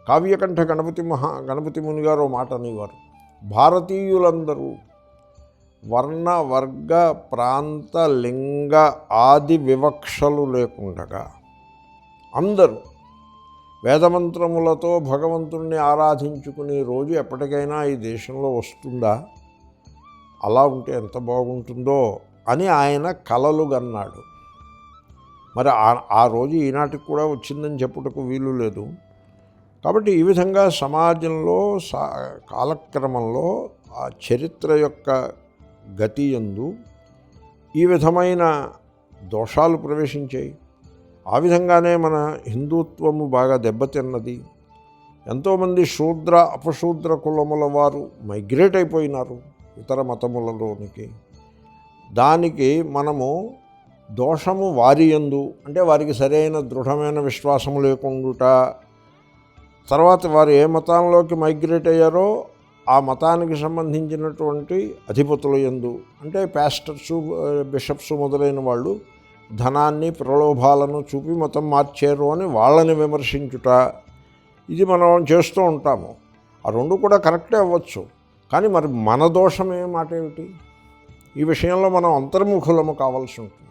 కావ్యకంఠ గణపతి ముని గారు మాట అనేవారు, భారతీయులందరూ వర్ణ వర్గ ప్రాంత లింగ ఆది వివక్షలు లేకుండగా అందరూ వేదమంత్రములతో భగవంతుణ్ణి ఆరాధించుకునే రోజు ఎప్పటికైనా ఈ దేశంలో వస్తుందా? అలా ఉంటే ఎంత బాగుంటుందో అని ఆయన కలలు గన్నాడు. మరి ఆ రోజు ఈనాటికి కూడా వచ్చిందని చెప్పుటకు వీలు లేదు. కాబట్టి ఈ విధంగా సమాజంలో కాలక్రమంలో ఆ చరిత్ర యొక్క గతి యందు ఈ విధమైన దోషాలు ప్రవేశించాయి. ఆ విధంగానే మన హిందుత్వము బాగా దెబ్బతిన్నది. ఎంతోమంది శూద్ర అపశూద్ర కులముల వారు మైగ్రేట్ అయిపోయినారు ఇతర మతములలోనికి. దానికి మనము దోషము వారి యందు, అంటే వారికి సరైన దృఢమైన విశ్వాసము లేకుండుట, తర్వాత వారు ఏ మతంలోకి మైగ్రేట్ అయ్యారో ఆ మతానికి సంబంధించినటువంటి అధిపతుల యందు, అంటే పాస్టర్సు బిషప్స్ మొదలైన వాళ్ళు ధనాన్ని ప్రలోభాలను చూపి మతం మార్చారు అని వాళ్ళని విమర్శించుట, ఇది మనం చేస్తూ ఉంటాము. ఆ రెండు కూడా కరెక్టే అవ్వచ్చు. కానీ మరి మన దోషమే మాట ఏమిటి? ఈ విషయంలో మనం అంతర్ముఖులము కావాల్సి ఉంటుంది.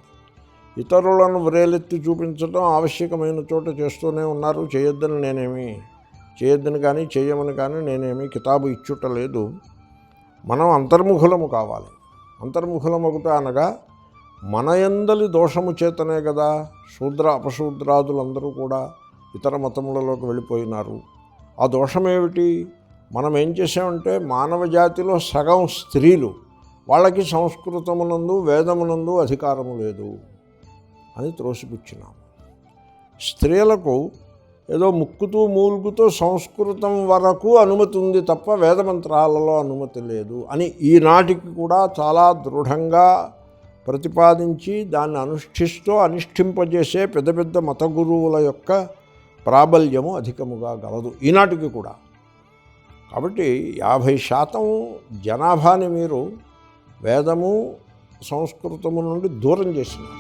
ఇతరులను వ్రేలెత్తి చూపించడం ఆవశ్యకమైన చోట చేస్తూనే ఉన్నారు. చేయొద్దని కానీ చేయమని కానీ నేనేమి కితాబు ఇచ్చుటలేదు. మనం అంతర్ముఖులము కావాలి. అంతర్ముఖులమొకట అనగా మన యందలి దోషము చేతనే కదా శూద్ర అపశూద్రాదులందరూ కూడా ఇతర మతములలోకి వెళ్ళిపోయినారు. ఆ దోషమేమిటి? మనం ఏం చేసామంటే మానవ జాతిలో సగం స్త్రీలు, వాళ్ళకి సంస్కృతమునందు వేదమునందు అధికారము లేదు అని త్రోసిపుచ్చినాం. స్త్రీలకు ఏదో ముక్కుతూ మూలుగుతూ సంస్కృతం వరకు అనుమతి ఉంది తప్ప వేదమంత్రాలలో అనుమతి లేదు అని ఈనాటికి కూడా చాలా దృఢంగా ప్రతిపాదించి దాన్ని అనుష్ఠింపజేసే పెద్ద పెద్ద మత గురువుల యొక్క ప్రాబల్యము అధికముగా గలదు ఈనాటికి కూడా. కాబట్టి 50% జనాభాని మీరు వేదము సంస్కృతము నుండి దూరం చేసినారు.